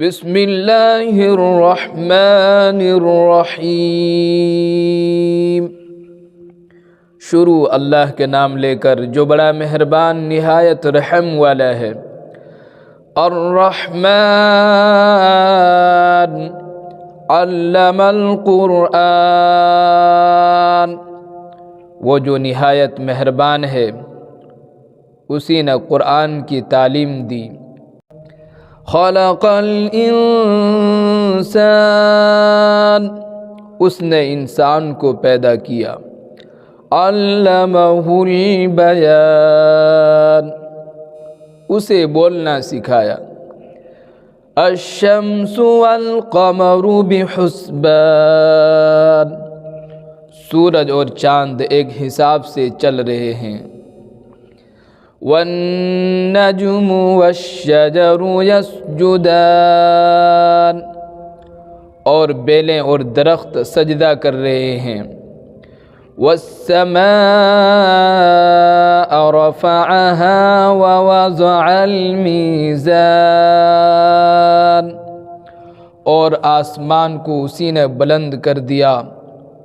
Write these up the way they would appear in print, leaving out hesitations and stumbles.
بسم اللہ الرحمن الرحیم۔ شروع اللہ کے نام لے کر جو بڑا مہربان نہایت رحم والا ہے۔ الرحمن علم القرآن، وہ جو نہایت مہربان ہے اسی نے قرآن کی تعلیم دی۔ خلق الانسان، اس نے انسان کو پیدا کیا۔ علمہ البیان، اسے بولنا سکھایا۔ الشمس والقمر بحسبان، سورج اور چاند ایک حساب سے چل رہے ہیں۔ والنجم والشجر يسجدان، اور بیلیں اور درخت سجدہ کر رہے ہیں۔ والسماء رفعها ووضع الميزان، اور آسمان کو اسی نے بلند کر دیا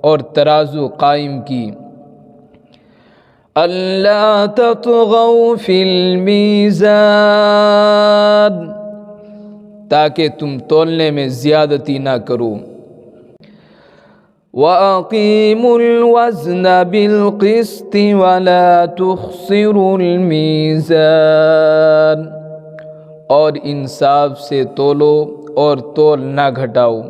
اور ترازو قائم کی۔ اللہ تطغوا فی المیزان، تاکہ تم تولنے میں زیادتی نہ کرو۔ وَأَقِیمُوا الْوَزْنَ بِالْقِسْطِ وَلَا تُخْسِرُوا الْمِیزَانَ، اور انصاف سے تولو اور تول نہ گھٹاؤ۔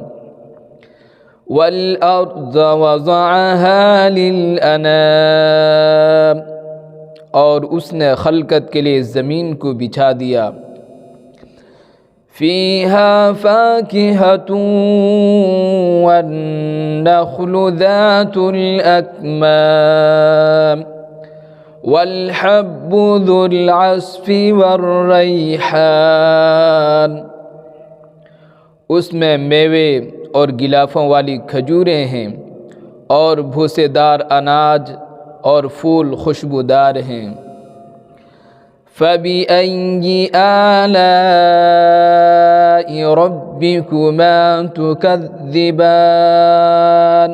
وَالْأَرْضَ وَضَعَهَا لِلْأَنَامِ، اور اس نے خلقت کے لیے زمین کو بچھا دیا۔ فِيهَا فَاكِهَةٌ وَالنَّخْلُ ذَاتُ الْأَكْمَامِ وَالْحَبُّ ذُو الْعَصْفِ وَالرَّيْحَانُ، اس میں میوے اور غلافوں والی کھجوریں ہیں، اور بھوسے دار اناج اور پھول خوشبودار ہیں۔ فَبِأَيِّ آلَاءِ رَبِّكُمَا تُكَذِّبَانِ،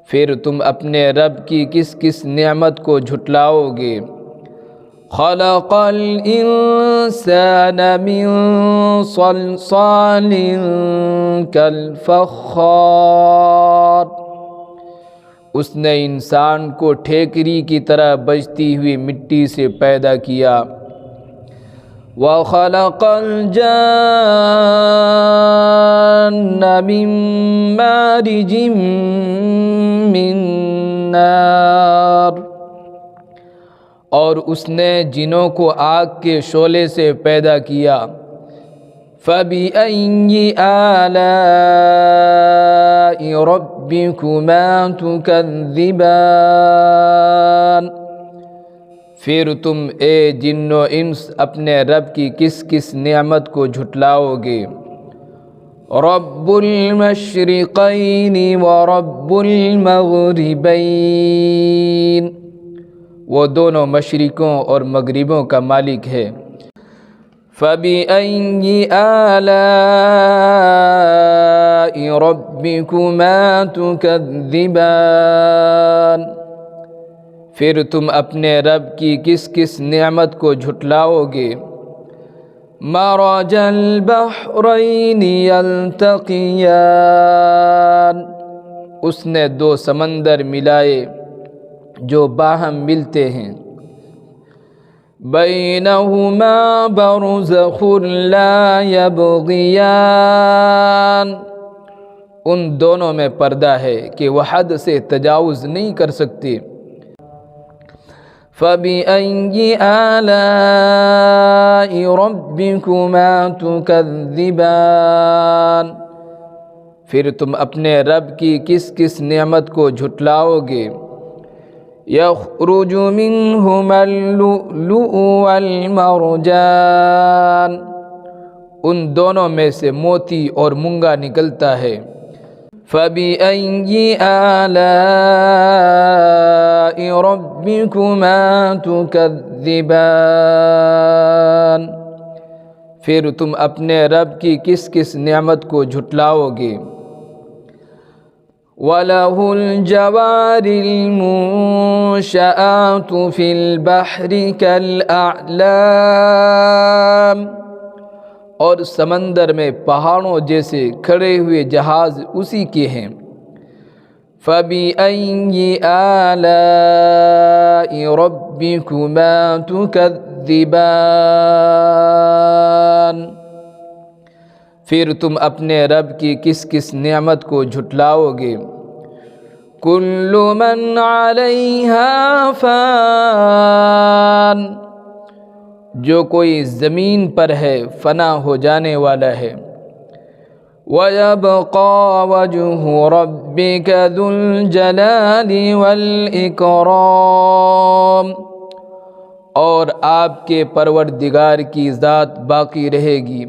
پھر تم اپنے رب کی کس کس نعمت کو جھٹلاؤ گے۔ خلق الانسان من صلصال کالفخار، اس نے انسان کو ٹھیکری کی طرح بجتی ہوئی مٹی سے پیدا کیا۔ وَخَلَقَ الْجَانَّ مِن مَّارِجٍ مِّن نَّارٍ، اور اس نے جنوں کو آگ کے شعلے سے پیدا کیا۔ فَبِأَيِّ آلَاءِ رَبِّكُمَا تُكَذِّبَانِ، پھر تم اے جن و انس اپنے رب کی کس کس نعمت کو جھٹلاؤ گے۔ رب المشرقین ورب المغربین، وہ دونوں مشرقوں اور مغربوں کا مالک ہے۔ فَبِأَيِّ آلَاءِ رَبِّكُمَا تُكَذِّبَانِ، پھر تم اپنے رب کی کس کس نعمت کو جھٹلاؤ گے۔ مَرَجَ الْبَحْرَيْنِ يَلْتَقِيَانِ، اس نے دو سمندر ملائے جو باہم ملتے ہیں۔ بَيْنَهُمَا بَرْزَخٌ لَا يَبْغِيَانِ، ان دونوں میں پردہ ہے کہ وہ حد سے تجاوز نہیں کر سکتے۔ فَبِأَيِّ آلَاءِ رَبِّكُمَا تُكَذِّبَانِ، پھر تم اپنے رب کی کس کس نعمت کو جھٹلاؤ گے۔ يَخْرُجُ مِنْهُمَا اللُّؤْلُؤُ وَالْمَرْجَانُ، ان دونوں میں سے موتی اور مونگا نکلتا ہے۔ فَبِأَيِّ آلَاءِ رَبِّكُمَا تُكَذِّبَانِ، پھر تم اپنے رب کی کس کس نعمت کو جھٹلاؤ گے؟ وَلَهُ الْجَوَارِ الْمُنشَآتُ فِي الْبَحْرِ كَالْأَعْلَامِ، اور سمندر میں پہاڑوں جیسے کھڑے ہوئے جہاز اسی کے ہیں۔ فَبِأَيِّ آلَاءِ رَبِّكُمَا تُكَذِّبَانِ، پھر تم اپنے رب کی کس کس نعمت کو جھٹلاؤ گے؟ كُلُّ مَنْ عَلَيْهَا فان، جو کوئی زمین پر ہے فنا ہو جانے والا ہے۔ وَيَبْقَى وَجْهُ رَبِّكَ ذُو الْجَلَالِ وَالْإِكْرَامِ، اور آپ کے پروردگار کی ذات باقی رہے گی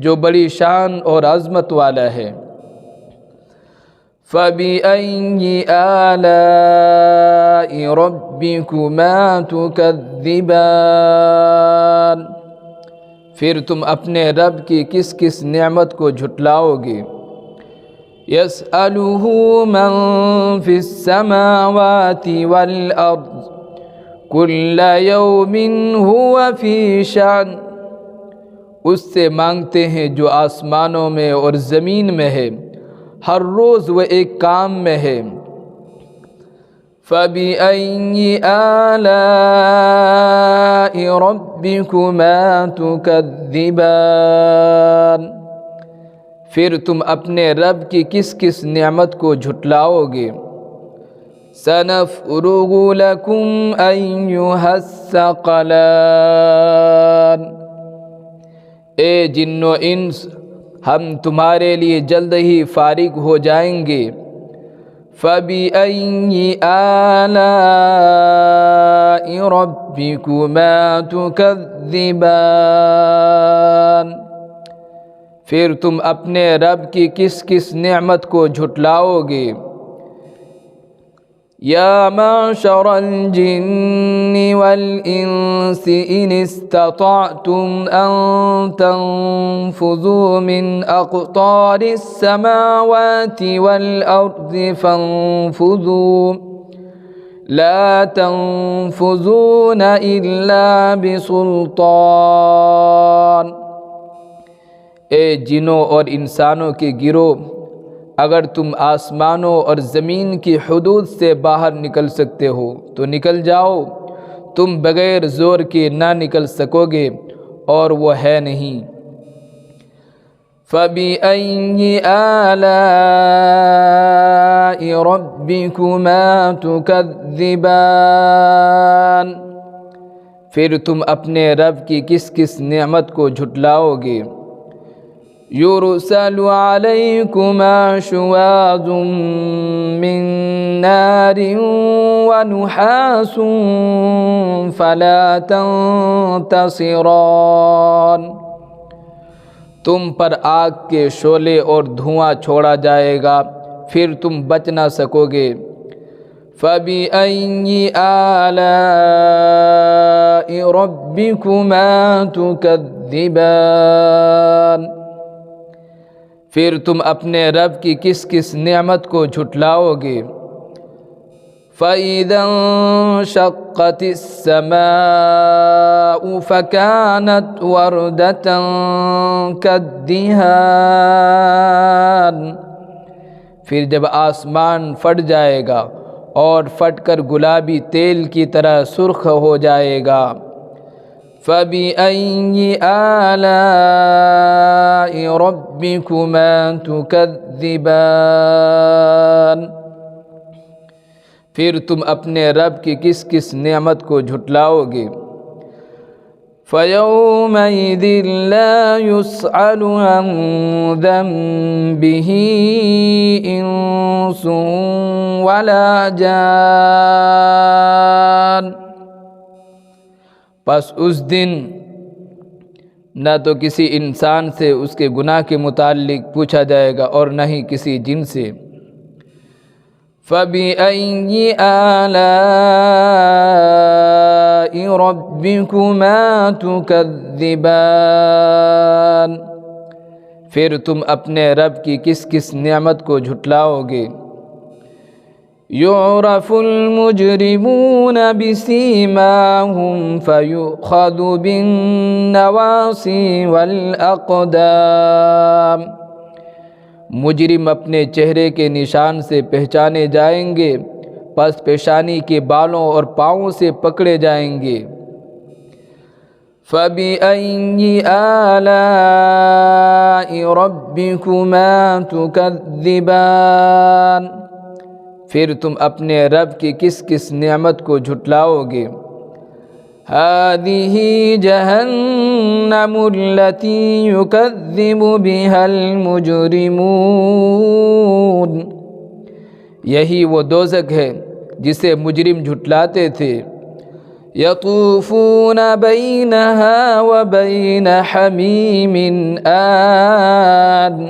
جو بڑی شان اور عظمت والا ہے۔ فَبِأَيِّ آلَاءِ رَبِّكُمَا تُكَذِّبَانِ، پھر تم اپنے رب کی کس کس نعمت کو جھٹلاؤ گے؟ يَسْأَلُهُ مَن فِي السَّمَاوَاتِ وَالْأَرْضِ كُلَّ يَوْمٍ هُوَ فِي شَأْنٍ، اس سے مانگتے ہیں جو آسمانوں میں اور زمین میں ہے، ہر روز وہ ایک کام میں ہے۔ فَبِأَيِّ آلَاءِ رَبِّكُمَا تُكَذِّبَانِ، پھر تم اپنے رب کی کس کس نعمت کو جھٹلاؤ گے؟ سَنَفْرُغُ لَكُمْ أَيُّهَ الثَّقَلَانِ، اے جن و انس، ہم تمہارے لیے جلد ہی فارغ ہو جائیں گے۔ فَبِأَيِّ آلَاءِ رَبِّكُمَا تُكَذِّبَانِ، پھر تم اپنے رب کی کس کس نعمت کو جھٹلاؤ گے؟ یا معشر الجن والانس ان استطعتم ان تنفذوا من اقطار السماوات والارض فانفذوا لا تنفذون الا بسلطان، اے جنوں اور انسانوں کے گروہ، اگر تم آسمانوں اور زمین کی حدود سے باہر نکل سکتے ہو تو نکل جاؤ، تم بغیر زور کے نہ نکل سکو گے اور وہ ہے نہیں۔ فَبِأَيِّ آلَاءِ رَبِّكُمَا تُكَذِّبَانِ، پھر تم اپنے رب کی کس کس نعمت کو جھٹلاؤ گے؟ يُرْسَلُ عَلَيْكُمَا شُوَاظٌ مِّن نَّارٍ وَنُحَاسٌ فَلَا تَنتَصِرَانِ، تم پر آگ کے شعلے اور دھواں چھوڑا جائے گا، پھر تم بچ نہ سکو گے۔ فَبِأَيِّ آلَاءِ رَبِّكُمَا تُكَذِّبَانِ، پھر تم اپنے رب کی کس کس نعمت کو جھٹلاؤ گے؟ فَإِذَا انشَقَّتِ السَّمَاءُ فَكَانَتْ وَرْدَةً كَالدِّهَانِ، پھر جب آسمان پھٹ جائے گا اور پھٹ کر گلابی تیل کی طرح سرخ ہو جائے گا۔ فَبِأَيِّ آلَاءِ رَبِّكُمَا تُكَذِّبَانِ، پھر تم اپنے رب کی کس کس نعمت کو جھٹلاؤ گے؟ فَيَوْمَئِذٍ لَا يُسْأَلُ عَنْ ذَنبِهِ إِنسٌ وَلَا جَانٌ، پس اس دن نہ تو کسی انسان سے اس کے گناہ کے متعلق پوچھا جائے گا اور نہ ہی کسی جن سے۔ فَبِأَيِّ آلَاءِ ربكما تكذبان، پھر تم اپنے رب کی کس کس نعمت کو جھٹلاؤ گے؟ يعرف المجرمون بسيماهم فيؤخذ بالنواصي والأقدام، مجرم اپنے چہرے کے نشان سے پہچانے جائیں گے، پس پیشانی کے بالوں اور پاؤں سے پکڑے جائیں گے۔ فَبِأَيِّ آلَاءِ رَبِّكُمَا تُكَذِّبَانِ، پھر تم اپنے رب کی کس کس نعمت کو جھٹلاؤ گے؟ هَذِهِ جَهَنَّمُ الَّتِي يُكَذِّبُ بِهَا الْمُجْرِمُونَ، یہی وہ دوزخ ہے جسے مجرم جھٹلاتے تھے۔ يَطُوفُونَ بَيْنَهَا وَبَيْنَ حَمِيمٍ آن،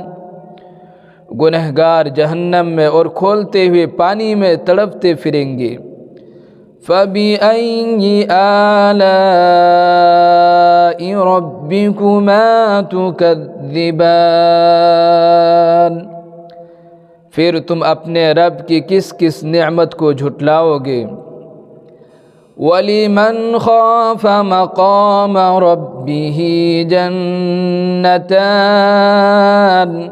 گنہگار جہنم میں اور کھولتے ہوئے پانی میں تڑپتے پھریں گے۔ فَبِأَيِّ آلَاءِ رَبِّكُمَا تُكَذِّبَانِ، پھر تم اپنے رب کی کس کس نعمت کو جھٹلاؤ گے؟ وَلِمَنْ خَافَ مَقَامَ رَبِّهِ جَنَّتَانِ،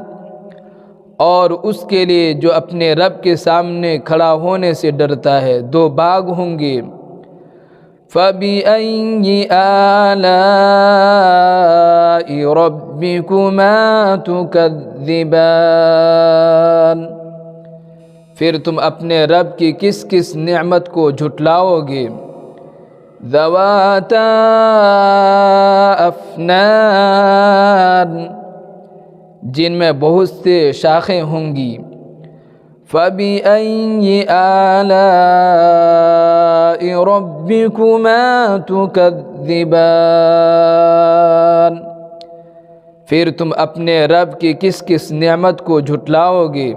اور اس کے لیے جو اپنے رب کے سامنے کھڑا ہونے سے ڈرتا ہے دو باغ ہوں گے۔ فَبِأَيِّ آلَاءِ رَبِّكُمَا تُكَذِّبَانِ، پھر تم اپنے رب کی کس کس نعمت کو جھٹلاؤ گے؟ ذَوَاتَا أَفْنَانٍ، جن میں بہت سے شاخیں ہوں گی۔ فَبِأَيِّ آلَاءِ رَبِّكُمَا تُكَذِّبَانِ، پھر تم اپنے رب کی کس کس نعمت کو جھٹلاؤ گے؟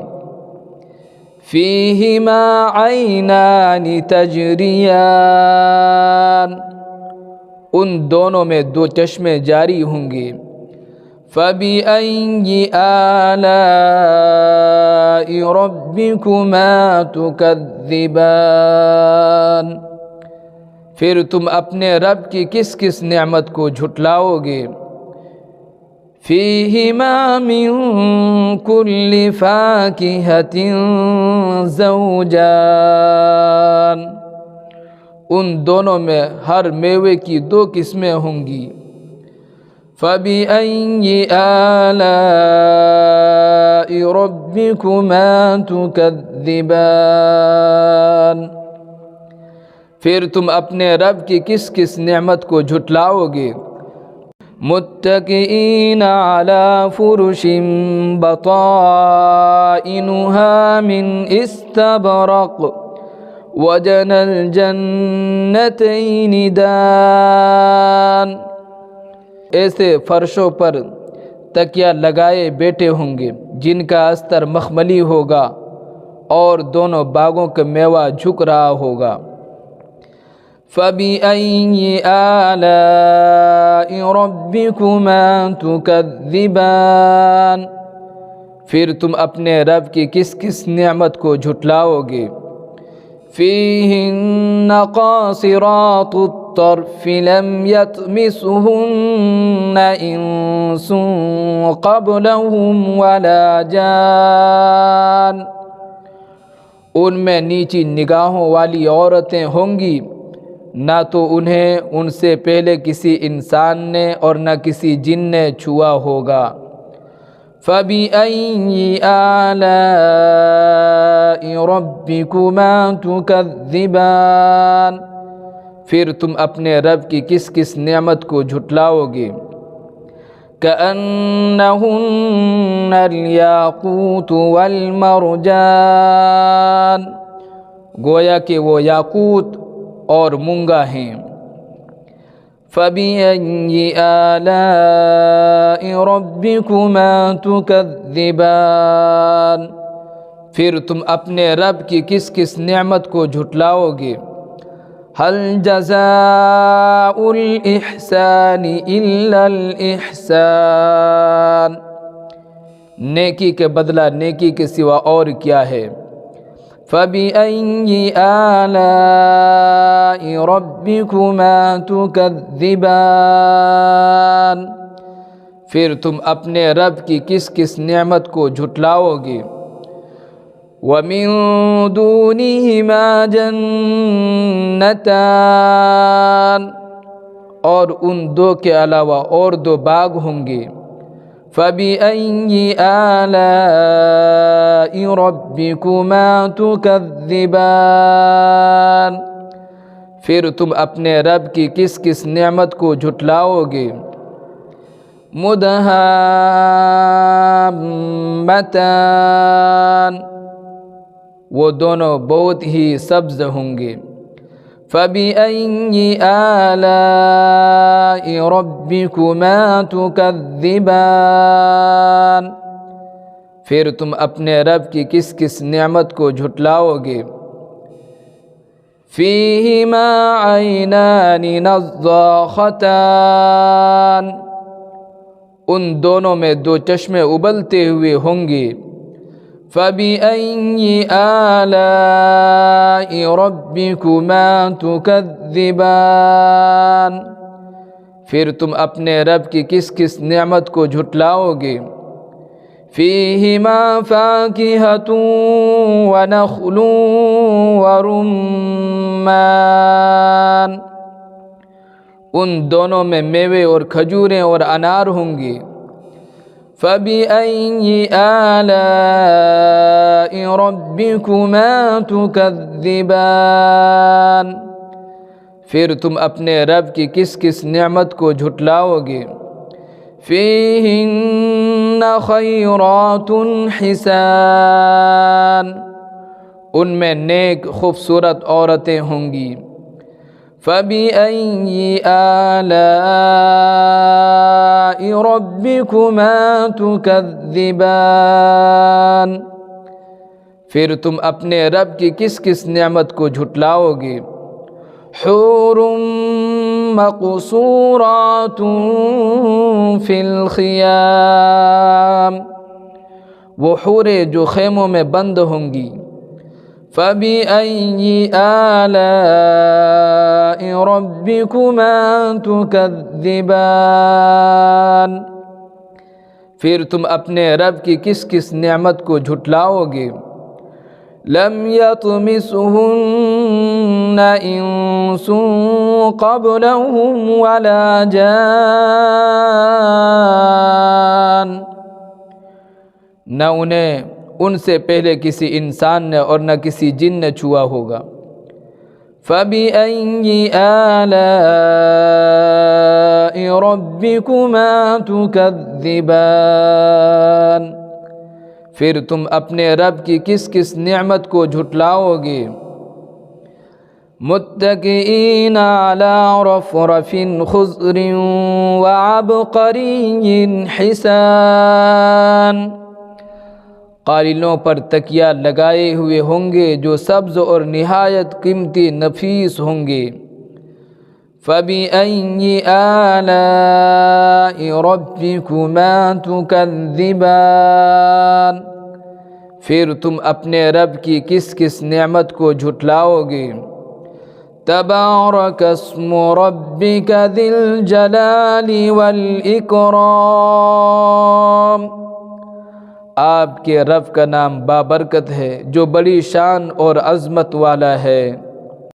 فِيهِمَا عَيْنَانِ تَجْرِيَانِ، ان دونوں میں دو چشمے جاری ہوں گے۔ فَبِأَيِّ آلَاءِ رَبِّكُمَا تُكَذِّبَانِ، پھر تم اپنے رب کی کس کس نعمت کو جھٹلاؤ گے؟ فِيهِمَا مِن كُلِّ فَاكِهَةٍ زَوْجَانِ، ان دونوں میں ہر میوے کی دو قسمیں ہوں گی۔ فَبِأَيِّ آلَاءِ رَبِّكُمَا تُكَذِّبَانِ، پھر تم اپنے رب کی کس کس نعمت کو جھٹلاؤ گے؟ متکئین علی فرش بطائنها من استبرق وجنى الجنتین دان، ایسے فرشوں پر تکیہ لگائے بیٹھے ہوں گے جن کا استر مخملی ہوگا اور دونوں باغوں کا میوہ جھک رہا ہوگا۔ فَبِأَيِّ آلَاءِ رَبِّكُمَا تُكَذِّبَانِ، پھر تم اپنے رب کی کس کس نعمت کو جھٹلاؤ گے؟ فِيهِنَّ قَاصِرَاتُ الطَّرْفِ لَمْ يَطْمِثُهُنَّ إِنسٌ قَبْلَهُمْ وَلَا جَانٌ، ان میں نیچی نگاہوں والی عورتیں ہوں گی، نہ تو انہیں ان سے پہلے کسی انسان نے اور نہ کسی جن نے چھوا ہوگا۔ فَبِأَيِّ آلَاءِ رَبِّكُمَا تُكَذِّبَانِ، پھر تم اپنے رب کی کس کس نعمت کو جھٹلاؤ گے؟ كَأَنَّهُنَّ الْيَاقُوتُ وَالْمَرْجَانُ، گویا کہ وہ یاقوت اور مونگا ہیں۔ فَبِأَيِّ آلَاءِ رَبِّكُمَا تُكَذِّبَانِ، پھر تم اپنے رب کی کس کس نعمت کو جھٹلاؤ گے؟ هل جزاء الإحسان إلا الإحسان، نیکی کے بدلہ نیکی کے سوا اور کیا ہے؟ فَبِأَيِّ آلَاءِ رَبِّكُمَا تُكَذِّبَانِ، پھر تم اپنے رب کی کس کس نعمت کو جھٹلاؤ گے؟ وَمِن دُونِهِمَا جَنَّتَانِ، اور ان دو کے علاوہ اور دو باغ ہوں گے۔ فَبِأَيِّ آلَاءِ رَبِّكُمَا تُكَذِّبَانِ، پھر تم اپنے رب کی کس کس نعمت کو جھٹلاؤ گے؟ مُدْحَامَّتَانِ، وہ دونوں بہت ہی سبز ہوں گے۔ فَبِأَيِّ آلَاءِ رَبِّكُمَا تُكَذِّبَانِ، پھر تم اپنے رب کی کس کس نعمت کو جھٹلاؤ گے؟ فِيهِمَا عَيْنَانِ نَضَّاخَتَانِ، ان دونوں میں دو چشمے ابلتے ہوئے ہوں گے۔ فَبِأَيِّ آلَاءِ رَبِّكُمَا تُكَذِّبَانِ، پھر تم اپنے رب کی کس کس نعمت کو جھٹلاؤ گے؟ فِيهِمَا فَاكِهَةٌ وَنَخْلٌ وَرُمَّانٌ، ان دونوں میں میوے اور کھجوریں اور انار ہوں گے۔ فَبِأَيِّ آلَاءِ رَبِّكُمَا تُكَذِّبَانِ، پھر تم اپنے رب کی کس کس نعمت کو جھٹلاؤ گے؟ فِيهِنَّ خَيْرَاتٌ حِسَانٌ، ان میں نیک خوبصورت عورتیں ہوں گی۔ فَبِأَيِّ آلَاءِ رَبِّكُمَا تُكَذِّبَانِ، پھر تم اپنے رب کی کس کس نعمت کو جھٹلاؤ گے؟ حور مقصورات فی الخیام، وہ حوریں جو خیموں میں بند ہوں گی۔ فَبِأَيِّ آلَاءِ رَبِّكُمَا تُكَذِّبَانِ، پھر تم اپنے رب کی کس کس نعمت کو جھٹلاؤ گے؟ لَمْ يَطْمِثْهُنَّ إِنسٌ قَبْلَهُمْ وَلَا جَانٌّ، نہ انہیں ان سے پہلے کسی انسان نے اور نہ کسی جن نے چھوا ہوگا۔ فَبِأَيِّ آلَاءِ رَبِّكُمَا تُكَذِّبَانِ، پھر تم اپنے رب کی کس کس نعمت کو جھٹلاؤ گے؟ مُتَّكِئِينَ عَلَى رَفْرَفٍ خُضْرٍ وَعَبْقَرِيٍّ حِسَانٍ، قالینوں پر تکیہ لگائے ہوئے ہوں گے جو سبز اور نہایت قیمتی نفیس ہوں گے۔ فَبِأَيِّ آلَاءِ رَبِّكُمَا تُكَذِّبَانِ، پھر تم اپنے رب کی کس کس نعمت کو جھٹلاؤ گے؟ تبارک اسم ربک ذی الجلال والإکرام، آپ کے رب کا نام بابرکت ہے جو بڑی شان اور عظمت والا ہے۔